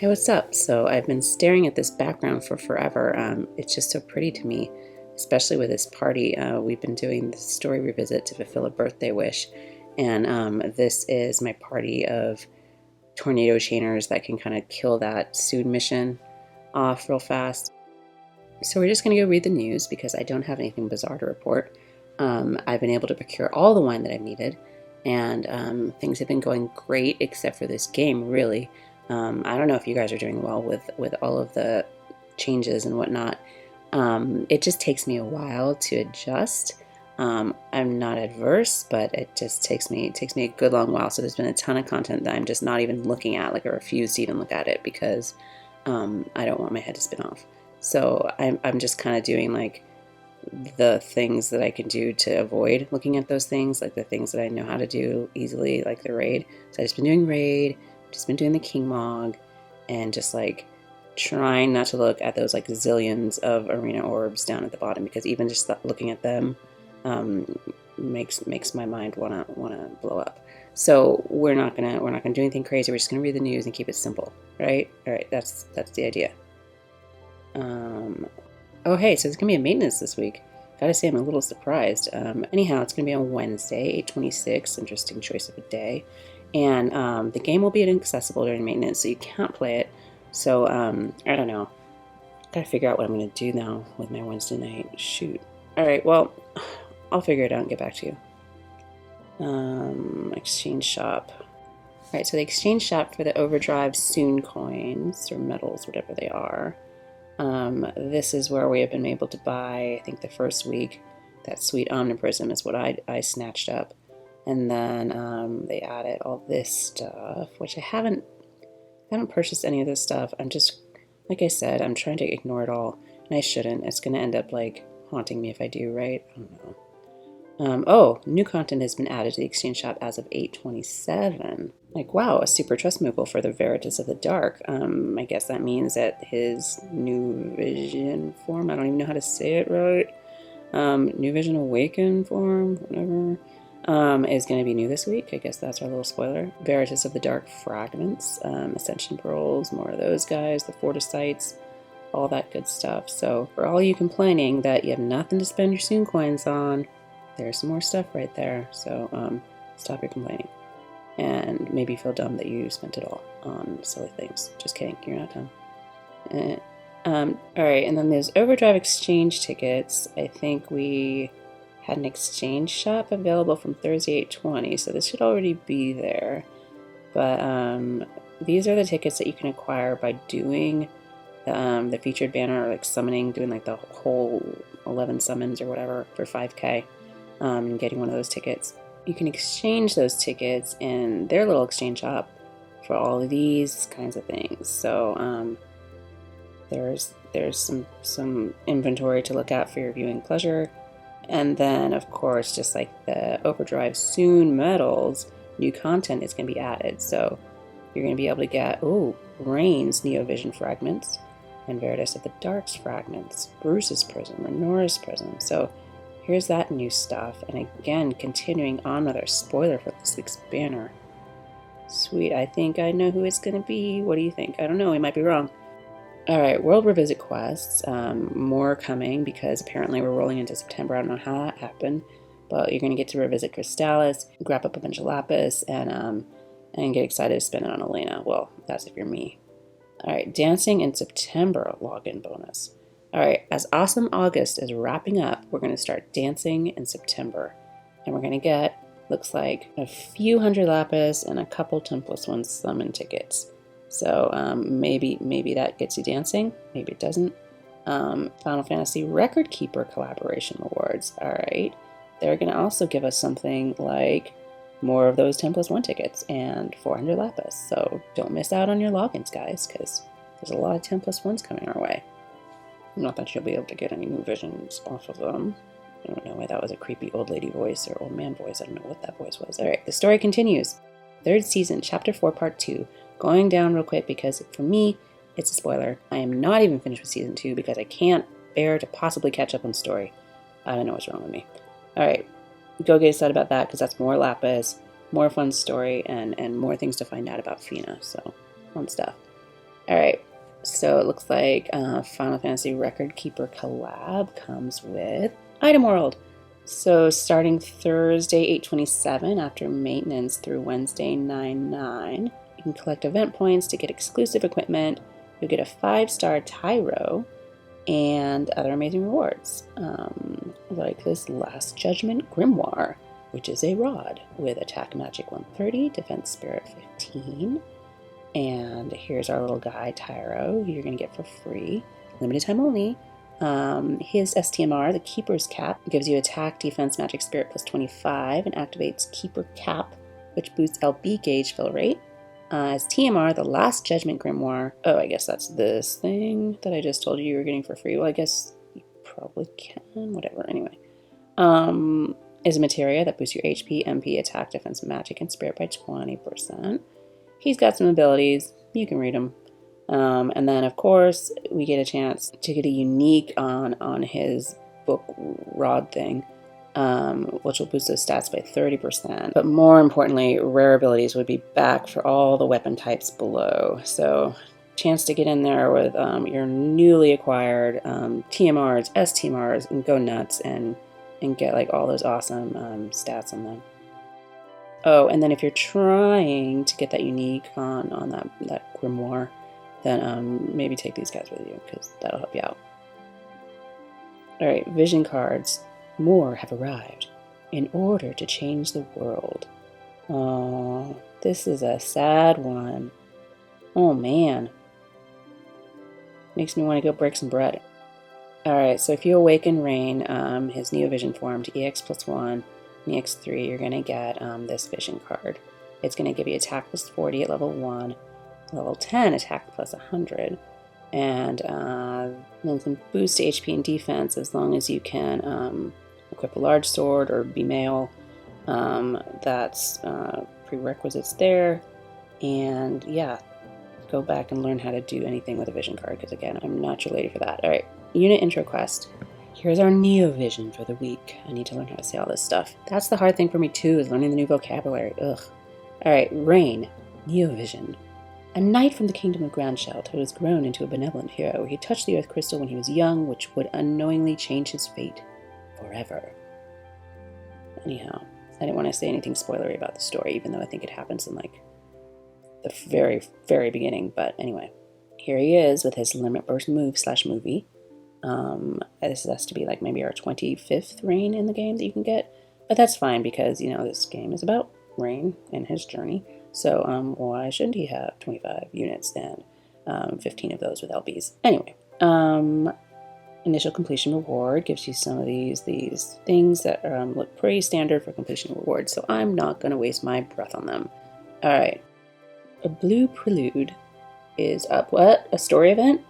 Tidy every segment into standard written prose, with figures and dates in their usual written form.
Hey, what's up? So I've been staring at this background for forever. It's just so pretty to me, especially with this party. We've been doing the story revisit to fulfill a birthday wish, and this is my party of tornado chainers that can kind of kill that soon mission off real fast. So we're just going to go read the news because I don't have anything bizarre to report. I've been able to procure all the wine that I've needed, and things have been going great except for this game, really. I don't know if you guys are doing well with all of the changes and whatnot. It just takes me a while to adjust. I'm not adverse, but it just takes me a good long while. So there's been a ton of content that I'm just not even looking at. Like I refuse to even look at it because I don't want my head to spin off. So I'm just kind of doing like the things that I can do to avoid looking at those things, like the things that I know how to do easily, like the raid. So I've just been doing raid, just been doing the King Mog, and just like trying not to look at those like zillions of arena orbs down at the bottom, because even just looking at them makes my mind wanna blow up. So we're not gonna do anything crazy. We're just gonna read the news and keep it simple, right? All right, that's the idea. Oh hey, so it's gonna be a maintenance this week. Gotta say I'm a little surprised. Anyhow, it's gonna be on Wednesday, 8/26. Interesting choice of a day. And the game will be inaccessible during maintenance, so you can't play it. So I don't know. Gotta figure out what I'm gonna do now with my Wednesday night. Shoot. All right, well, I'll figure it out and get back to you. Exchange shop. All right, so the exchange shop for the Overdrive Soon coins or medals, whatever they are. This is where we have been able to buy, I think the first week, that sweet Omniprism is what I snatched up. And then they added all this stuff, which I haven't purchased any of this stuff. I'm just, like I said, I'm trying to ignore it all, and I shouldn't. It's going to end up like haunting me if I do, right? I don't know. Oh, new content has been added to the exchange shop as of 8/27. Like, wow, a super trust mogul for the Veritas of the Dark. I guess that means that his new vision form, I don't even know how to say it right. New vision awaken form, whatever, is going to be new this week. I guess that's our little spoiler. Veritas of the Dark fragments, Ascension pearls, more of those guys, the Fortisites, all that good stuff. So for all you complaining that you have nothing to spend your Soon coins on, there's some more stuff right there. So stop your complaining. And maybe feel dumb that you spent it all on silly things. Just kidding, you're not dumb. Alright, and then there's Overdrive exchange tickets. I think we had an exchange shop available from Thursday 8/20, so this should already be there. But these are the tickets that you can acquire by doing the featured banner, or like summoning, doing like the whole 11 summons or whatever for 5k, and getting one of those tickets. You can exchange those tickets in their little exchange shop for all of these kinds of things. So there's some inventory to look at for your viewing pleasure. And then, of course, just like the Overdrive Soon medals, new content is going to be added. So you're going to be able to get, Rain's Neovision fragments, and Veritas of the Dark's fragments, Bruce's Prism, Renora's Prism. So here's that new stuff. And again, continuing on with our spoiler for this week's banner. Sweet, I think I know who it's going to be. What do you think? I don't know, we might be wrong. Alright, World Revisit quests. More coming because apparently we're rolling into September. I don't know how that happened, but you're going to get to revisit Crystallis, grab up a bunch of Lapis, and get excited to spend it on Elena. Well, that's if you're me. Alright, Dancing in September login bonus. Alright, as Awesome August is wrapping up, we're going to start dancing in September. And we're going to get, looks like, a few hundred Lapis and a couple 10+1 summon tickets. So maybe that gets you dancing, maybe it doesn't. Final Fantasy Record Keeper collaboration rewards. Alright, they're going to also give us something like more of those 10+1 tickets and 400 Lapis. So don't miss out on your logins, guys, because there's a lot of 10+1s coming our way. Not that you'll be able to get any new visions off of them. I don't know why that was a creepy old lady voice or old man voice. I don't know what that voice was. Alright, the story continues. 3rd season, Chapter 4, Part 2. Going down real quick because for me, it's a spoiler. I am not even finished with Season 2 because I can't bear to possibly catch up on story. I don't know what's wrong with me. Alright, go get excited about that because that's more Lapis, more fun story, and more things to find out about Fina. So, fun stuff. Alright, so it looks like Final Fantasy Record Keeper Collab comes with Item World. So starting Thursday 8/27 after maintenance through Wednesday 9/9, you can collect event points to get exclusive equipment. You'll get a 5-star Tyro and other amazing rewards, like this Last Judgment Grimoire, which is a rod with attack magic 130, defense spirit 15. And here's our little guy, Tyro, who you're going to get for free, limited time only. His STMR, the Keeper's Cap, gives you attack, defense, magic, spirit plus 25 and activates Keeper Cap, which boosts LB gauge fill rate. As TMR, the Last Judgment Grimoire. Oh, I guess that's this thing that I just told you were getting for free. Well, I guess you probably can. Whatever. Anyway. Is a materia that boosts your HP, MP, attack, defense, magic, and spirit by 20%. He's got some abilities. You can read them. And then, of course, we get a chance to get a unique on his book rod thing. Which will boost those stats by 30%. But more importantly, rare abilities would be back for all the weapon types below. So, chance to get in there with your newly acquired TMRs, STMRs, and go nuts and get like all those awesome stats on them. Oh, and then if you're trying to get that unique on that grimoire, then maybe take these guys with you because that'll help you out. All right, vision cards. More have arrived in order to change the world. Oh, this is a sad one. Oh man. Makes me want to go break some bread. Alright, so if you awaken Rain, his Neo Vision form to EX plus 1, and EX 3, you're going to get this vision card. It's going to give you attack plus 40 at level 1, level 10 attack plus 100, and then some boost to HP and defense as long as you can equip a large sword or be male. That's prerequisites there. And yeah, go back and learn how to do anything with a vision card because again, I'm not your lady for that. Alright, unit intro quest. Here's our Neo Vision for the week. I need to learn how to say all this stuff. That's the hard thing for me too, is learning the new vocabulary. Ugh. Alright, Rain, Neo Vision. A knight from the kingdom of Grandshelt who has grown into a benevolent hero. He touched the earth crystal when he was young, which would unknowingly change his fate forever. Anyhow, I didn't want to say anything spoilery about the story, even though I think it happens in like the very, very beginning. But anyway, here he is with his limit burst move / movie. This has to be like maybe our 25th Rain in the game that you can get, but that's fine because you know this game is about Rain and his journey. So why shouldn't he have 25 units and 15 of those with LBs? Anyway, initial completion reward gives you some of these things that look pretty standard for completion rewards, so I'm not going to waste my breath on them. Alright, a blue prelude is up. What? A story event?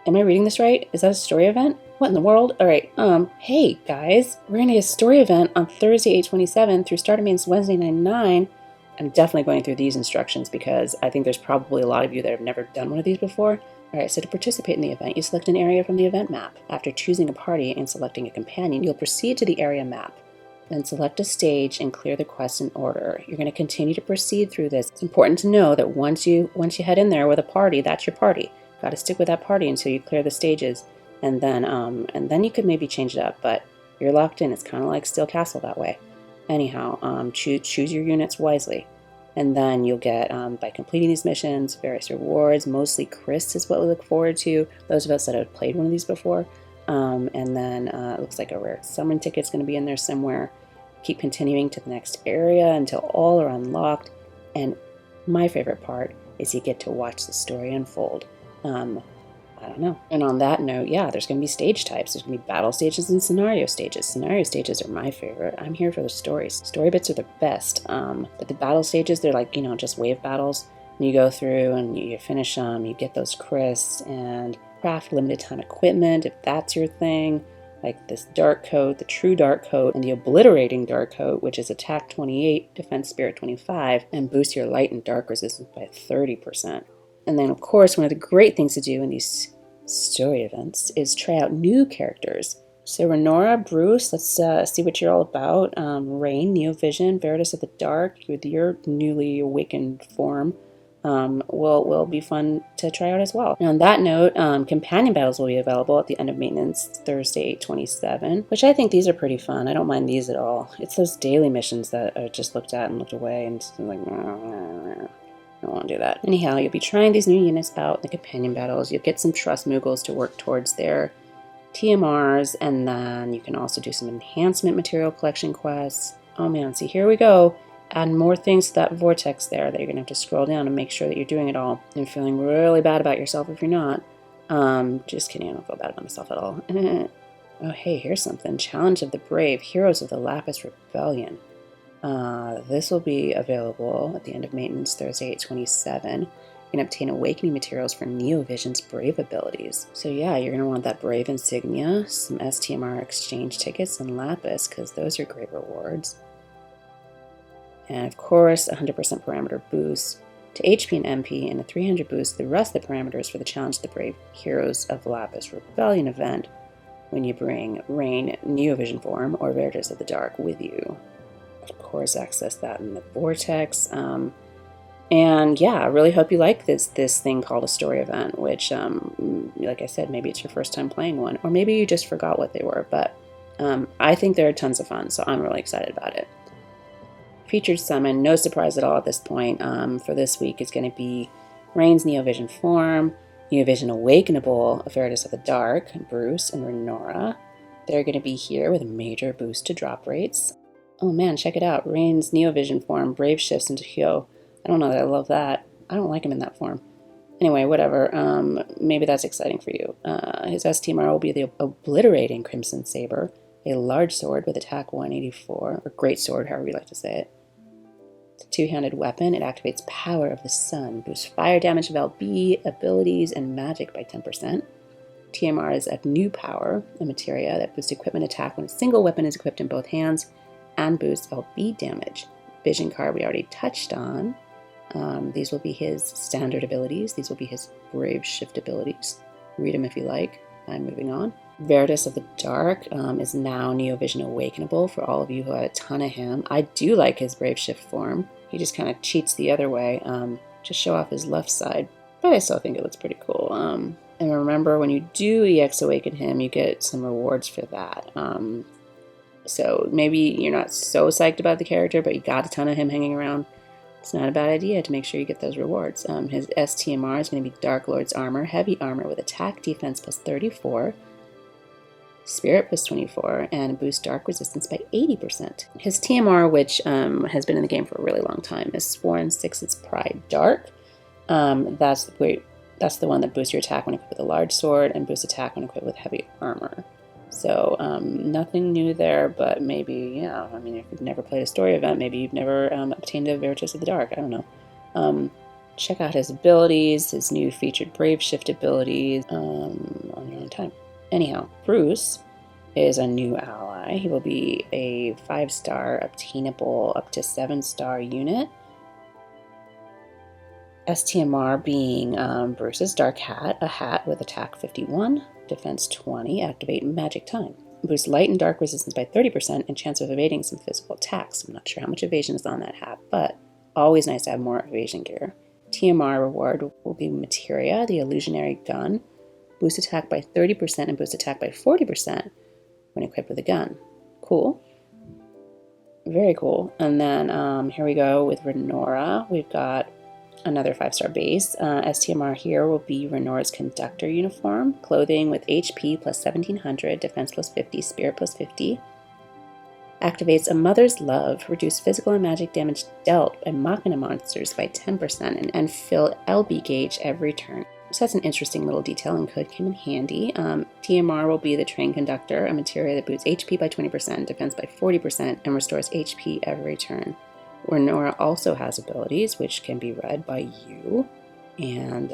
Am I reading this right? Is that a story event? What in the world? Alright, hey guys, we're going to get a story event on Thursday 8/27 through Start of Main's Wednesday 9/9. I'm definitely going through these instructions because I think there's probably a lot of you that have never done one of these before. Alright, so to participate in the event, you select an area from the event map. After choosing a party and selecting a companion, you'll proceed to the area map. Then select a stage and clear the quest in order. You're going to continue to proceed through this. It's important to know that once you head in there with a party, that's your party. Got to stick with that party until you clear the stages, and then you could maybe change it up. But you're locked in. It's kind of like Steel Castle that way. Anyhow, choose your units wisely. And then you'll get, by completing these missions, various rewards. Mostly Chris is what we look forward to, those of us that have played one of these before. And then it looks like a rare summon ticket's going to be in there somewhere. Keep continuing to the next area until all are unlocked. And my favorite part is you get to watch the story unfold. I don't know. And on that note, yeah, there's going to be stage types. There's going to be battle stages and scenario stages. Scenario stages are my favorite. I'm here for the stories. Story bits are the best. But the battle stages, they're like, you know, just wave battles. And you go through and you finish them. You get those crisps and craft limited time equipment if that's your thing. Like this dark coat, the true dark coat, and the obliterating dark coat, which is attack 28, defense spirit 25, and boost your light and dark resistance by 30%. And then, of course, one of the great things to do in these story events is try out new characters. So Renora, Bruce, let's see what you're all about. Rain, Neo Vision, Veritas of the Dark, with your newly awakened form. will be fun to try out as well. And on that note, companion battles will be available at the end of maintenance Thursday, 8/27, which I think these are pretty fun. I don't mind these at all. It's those daily missions that I just looked at and looked away and just like, I don't want to do that. Anyhow, you'll be trying these new units out in the companion battles. You'll get some trust Moogles to work towards their TMRs, and then you can also do some enhancement material collection quests. Oh man, see, here we go. Add more things to that vortex there that you're going to have to scroll down and make sure that you're doing it all. And feeling really bad about yourself if you're not. Just kidding, I don't feel bad about myself at all. Oh, hey, here's something. Challenge of the Brave, Heroes of the Lapis Rebellion. This will be available at the end of maintenance Thursday, 8/27. You can obtain awakening materials for Neovision's Brave abilities. So yeah, you're going to want that Brave insignia, some STMR exchange tickets, and Lapis, because those are great rewards. And of course, 100% parameter boost to HP and MP, and a 300 boost to the rest of the parameters for the Challenge of the Brave Heroes of Lapis Rebellion event when you bring Rain Neovision form or Veritas of the Dark with you. Of course, access that in the Vortex. And yeah, I really hope you like this thing called a story event, which, like I said, maybe it's your first time playing one, or maybe you just forgot what they were, but I think they're tons of fun, so I'm really excited about it. Featured summon, no surprise at all at this point, for this week is going to be Rain's Neovision form, Neovision Awakenable, Veritas of the Dark, Bruce and Renora. They're going to be here with a major boost to drop rates. Oh man, check it out. Rain's Neovision form, Brave shifts into Hyo. I don't know that I love that. I don't like him in that form. Anyway, whatever. Maybe that's exciting for you. His STMR will be the Obliterating Crimson Saber, a large sword with attack 184, or great sword, however you like to say it. It's a two-handed weapon. It activates Power of the Sun, boosts fire damage of LB, abilities, and magic by 10%. TMR is a new power, a materia that boosts equipment attack when a single weapon is equipped in both hands, and boosts LB damage. Vision card we already touched on. These will be his standard abilities. These will be his Brave Shift abilities. Read them if you like. I'm moving on. Veritas of the Dark is now Neovision Awakenable for all of you who had a ton of him. I do like his Brave Shift form. He just kind of cheats the other way to show off his left side, but I still think it looks pretty cool. And remember, when you do EX Awaken him, you get some rewards for that. So maybe you're not so psyched about the character, but you got a ton of him hanging around. It's not a bad idea to make sure you get those rewards. His STMR is going to be Dark Lord's Armor, Heavy Armor with Attack Defense plus 34, Spirit plus 24, and boost Dark Resistance by 80%. His TMR, which has been in the game for a really long time, is Sworn Six's Pride Dark. That's the one that boosts your attack when equipped with a large sword and boosts attack when equipped with heavy armor. So nothing new there, but maybe, yeah, I mean, if you've never played a story event, maybe you've never obtained a Veritas of the Dark, I don't know. Check out his abilities, his new featured Brave Shift abilities on your own time. Anyhow, Bruce is a new ally. He will be a 5-star obtainable up to 7-star unit. STMR being Bruce's Dark Hat, a hat with attack 51, defense 20, activate magic time. Boost light and dark resistance by 30% and chance of evading some physical attacks. I'm not sure how much evasion is on that hat, but always nice to have more evasion gear. TMR reward will be Materia, the illusionary gun. Boost attack by 30% and boost attack by 40% when equipped with a gun. Cool. Very cool. And then here we go with Renora. We've got another 5-star base. STMR here will be Renora's Conductor uniform, clothing with HP plus 1700, defense plus 50, spirit plus 50. Activates a Mother's Love, reduce physical and magic damage dealt by Machina monsters by 10% and fill LB gauge every turn. So that's an interesting little detail and could come in handy. TMR will be the Train Conductor, a materia that boosts HP by 20%, defense by 40%, and restores HP every turn. Renora also has abilities, which can be read by you, and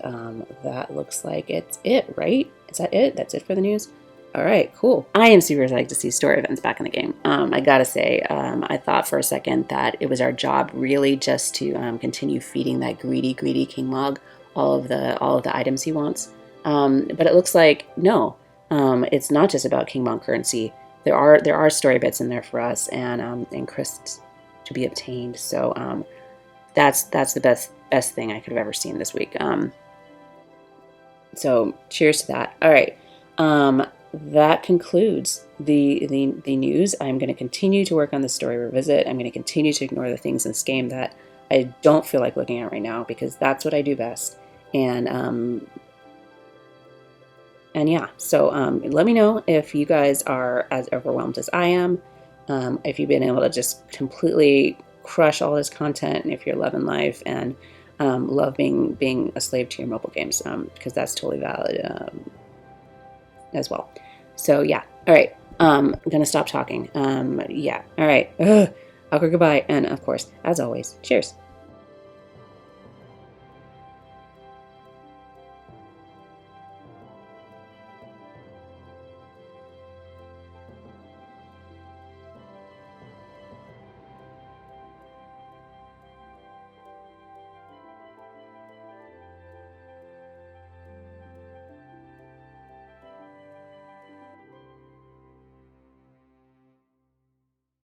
that looks like it's it, right? Is that it? That's it for the news? All right, cool. I am super excited to see story events back in the game. I gotta say, I thought for a second that it was our job really just to continue feeding that greedy King Log all of the items he wants. But it looks like no, it's not just about King Mount currency. There are story bits in there for us and crisps to be obtained. So that's the best thing I could have ever seen this week. So cheers to that. All right. That concludes the news. I'm going to continue to work on the story revisit. I'm going to continue to ignore the things in this game that I don't feel like looking at right now, because that's what I do best. And yeah, so let me know if you guys are as overwhelmed as I am, if you've been able to just completely crush all this content, and if you're loving life and love being a slave to your mobile games, because that's totally valid as well. So yeah, all right, I'm gonna stop talking. Yeah, all right, awkward goodbye, and of course, as always, cheers.